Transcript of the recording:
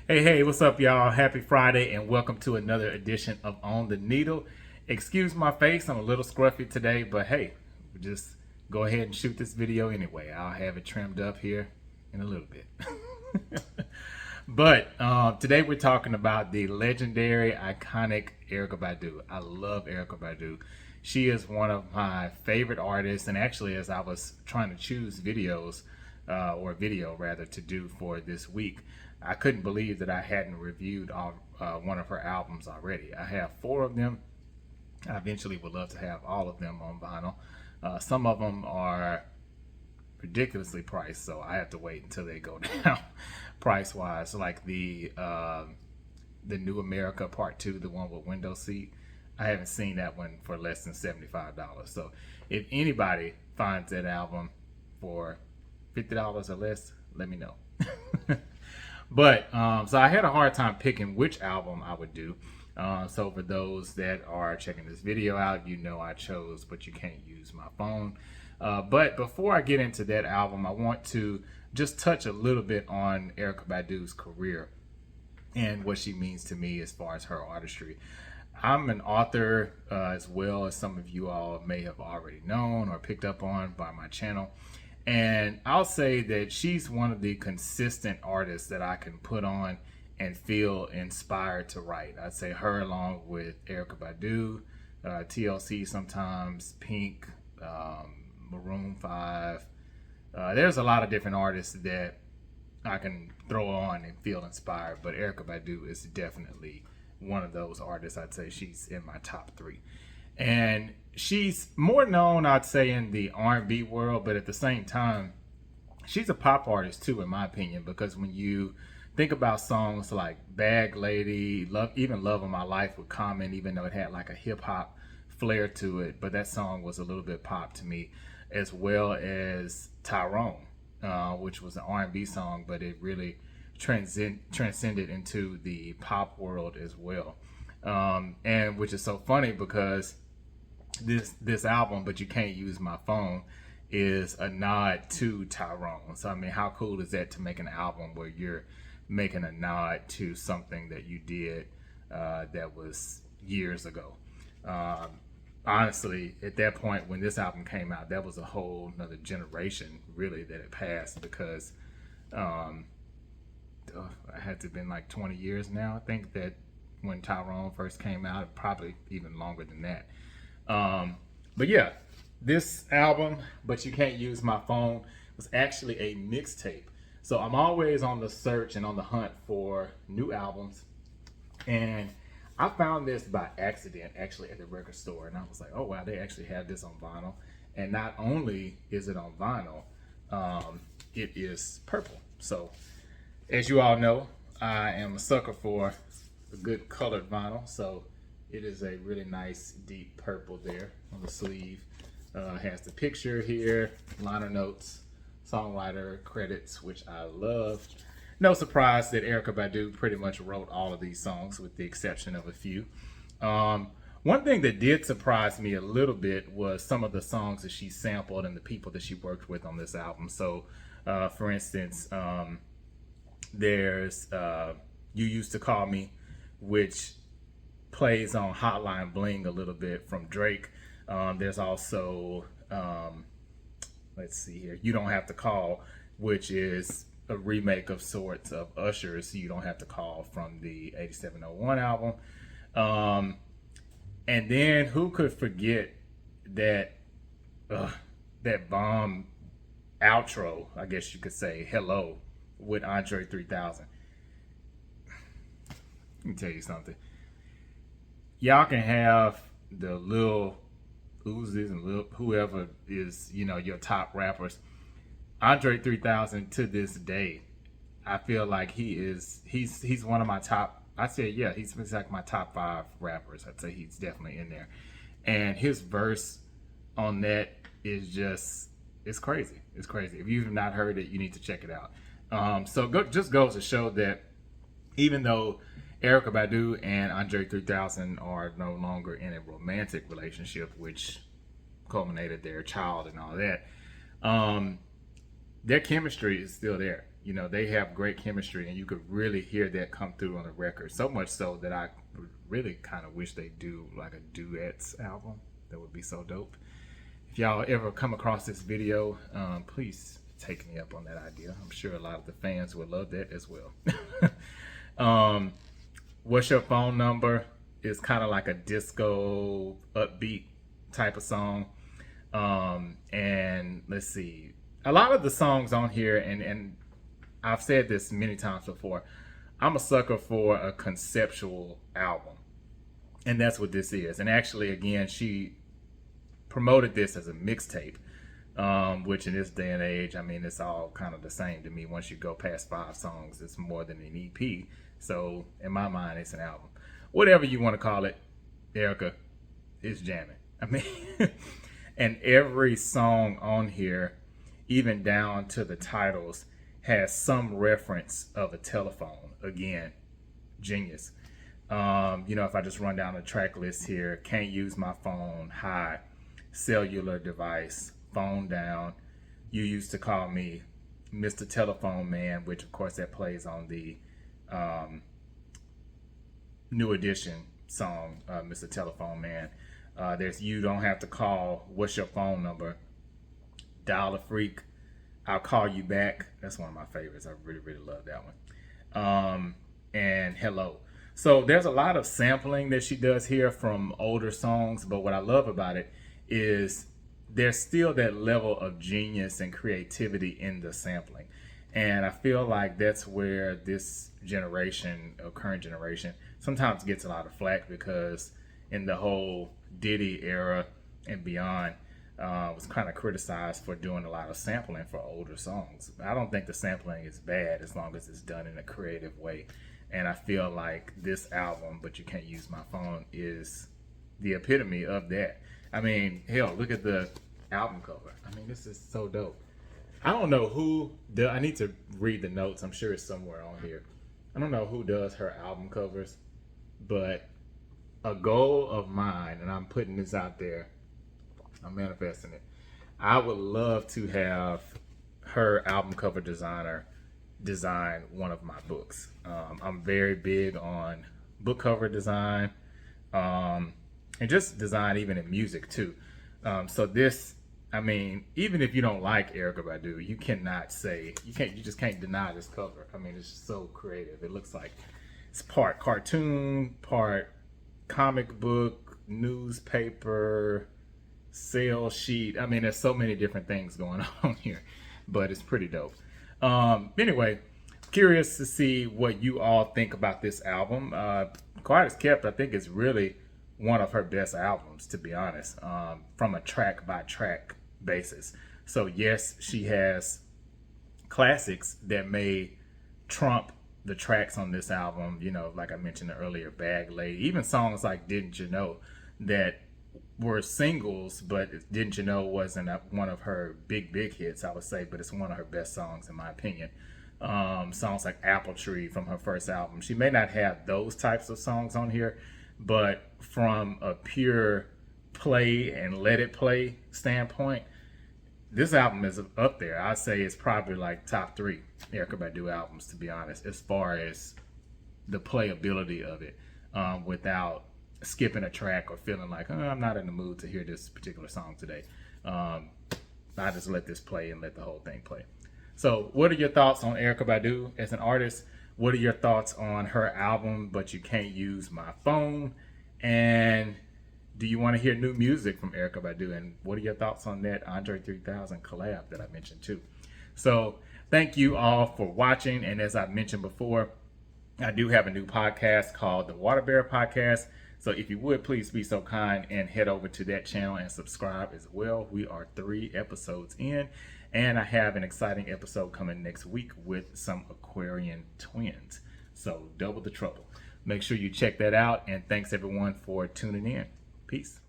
Hey, what's up, y'all? Happy Friday, and welcome to another edition of On the Needle. Excuse my face, I'm a little scruffy today, but hey, just go ahead and shoot this video anyway. I'll have it trimmed up here in a little bit. But today we're talking about the legendary, iconic Erykah Badu. I love Erykah Badu. She is one of my favorite artists, and actually, as I was trying to choose videos, or video rather, to do for this week, I couldn't believe that I hadn't reviewed one of her albums already. I have 4 of them. I eventually would love to have all of them on vinyl. Some of them are ridiculously priced, so I have to wait until they go down price wise. Like the New America Part 2, the one with window seat. I haven't seen that one for less than $75. So if anybody finds that album for $50 or less, let me know. But so I had a hard time picking which album I would do. So for those that are checking this video out, you know I chose But You Can't Use My Phone. But before I get into that album, I want to just touch a little bit on Erykah Badu's career and what she means to me as far as her artistry. I'm an author as well, as some of you all may have already known or picked up on by my channel. And I'll say that she's one of the consistent artists that I can put on and feel inspired to write. I'd say her along with Erykah Badu, TLC sometimes, Pink, Maroon 5. There's a lot of different artists that I can throw on and feel inspired, but Erykah Badu is definitely one of those artists. I'd say she's in my top 3. And she's more known, I'd say, in the R&B world, but at the same time, she's a pop artist too, in my opinion, because when you think about songs like Bag Lady, even Love of My Life with Common, even though it had like a hip hop flair to it, but that song was a little bit pop to me, as well as Tyrone, which was an R&B song, but it really transcended into the pop world as well. And which is so funny because this album, But You Can't Use My Phone, is a nod to Tyrone. So I mean, how cool is that to make an album where you're making a nod to something that you did that was years ago? Honestly, at that point when this album came out, that was a whole another generation really that it passed, because it had to have been like 20 years now. I think that when Tyrone first came out, probably even longer than that. But yeah, this album, But You Can't Use My Phone, was actually a mixtape. So I'm always on the search and on the hunt for new albums. And I found this by accident actually at the record store. And I was like, oh wow, they actually have this on vinyl. And not only is it on vinyl, it is purple. So as you all know, I am a sucker for a good colored vinyl. So it is a really nice deep purple there on the sleeve. Has the picture here, liner notes, songwriter credits, which I love. No surprise that Erykah Badu pretty much wrote all of these songs with the exception of a few. One thing that did surprise me a little bit was some of the songs that she sampled and the people that she worked with on this album. So for instance, there's You Used to Call Me, which plays on Hotline Bling a little bit from Drake. There's also, let's see here, You Don't Have to Call, which is a remake of sorts of Usher's You Don't Have to Call from the 8701 album. And then who could forget that that bomb outro, I guess you could say, Hello, with Andre 3000. Let me tell you something. Y'all can have the Lil Uzis and Lil whoever is, you know, your top rappers. Andre 3000 to this day, I feel like he's one of my top. I say yeah, he's like my top 5 rappers. I'd say he's definitely in there. And his verse on that is just, it's crazy. It's crazy. If you've not heard it, you need to check it out. Just goes to show that even though Erykah Badu and Andre 3000 are no longer in a romantic relationship, which culminated their child and all that, their chemistry is still there. You know, they have great chemistry, and you could really hear that come through on the record. So much so that I really kind of wish they do like a duets album. That would be so dope. If y'all ever come across this video, please take me up on that idea. I'm sure a lot of the fans would love that as well. What's Your Phone Number is kind of like a disco upbeat type of song. And let's see, a lot of the songs on here, and I've said this many times before, I'm a sucker for a conceptual album, and that's what this is. And actually, again, she promoted this as a mixtape, which in this day and age, I mean, it's all kind of the same to me. Once you go past 5 songs, it's more than an EP. So in my mind, it's an album. Whatever you want to call it, Erykah is jamming. I mean, and every song on here, even down to the titles, has some reference of a telephone. Again, genius. You know, if I just run down the track list here, Can't Use My Phone, Hi, Cellular Device, Phone Down, You Used to Call Me, Mr. Telephone Man, which of course that plays on the New Edition song, Mr. Telephone Man. There's You Don't Have to Call, What's Your Phone Number, Dial a Freak, I'll Call You Back. That's one of my favorites. I really, really love that one. And Hello. So there's a lot of sampling that she does here from older songs, but what I love about it is there's still that level of genius and creativity in the sampling. And I feel like that's where this generation, or current generation, sometimes gets a lot of flack, because in the whole Diddy era and beyond, was kind of criticized for doing a lot of sampling for older songs. I don't think the sampling is bad as long as it's done in a creative way. And I feel like this album, But You Can't Use My Phone, is the epitome of that. I mean, hell, look at the album cover. I mean, this is so dope. I don't know who I need to read the notes. I'm sure it's somewhere on here. I don't know who does her album covers, but a goal of mine, and I'm putting this out there, I'm manifesting it, I would love to have her album cover designer design one of my books. I'm very big on book cover design, and just design even in music too. So this, I mean, even if you don't like Erykah Badu, you just can't deny this cover. I mean, it's just so creative. It looks like it's part cartoon, part comic book, newspaper, sales sheet. I mean, there's so many different things going on here, but it's pretty dope. Anyway, curious to see what you all think about this album. Quiet as Kept, I think, is really one of her best albums, to be honest, from a track by track basis. So yes, she has classics that may trump the tracks on this album, you know, like I mentioned earlier, Bag Lady, even songs like Didn't You Know, that were singles, but Didn't You Know wasn't one of her big hits, I would say, but it's one of her best songs in my opinion. Songs like Apple Tree from her first album. She may not have those types of songs on here, but from a pure play and let it play standpoint, this album is up there. I'd say it's probably like top 3 Erykah Badu albums, to be honest, as far as the playability of it, without skipping a track or feeling like, oh, I'm not in the mood to hear this particular song today. I just let this play and let the whole thing play. So what are your thoughts on Erykah Badu as an artist? What are your thoughts on her album, But You Can't Use My Phone? And do you want to hear new music from Erykah Badu? And what are your thoughts on that Andre 3000 collab that I mentioned too? So thank you all for watching. And as I mentioned before, I do have a new podcast called the Water Bear Podcast. So if you would, please be so kind and head over to that channel and subscribe as well. We are 3 episodes in, and I have an exciting episode coming next week with some Aquarian twins. So double the trouble. Make sure you check that out, and thanks everyone for tuning in. Peace.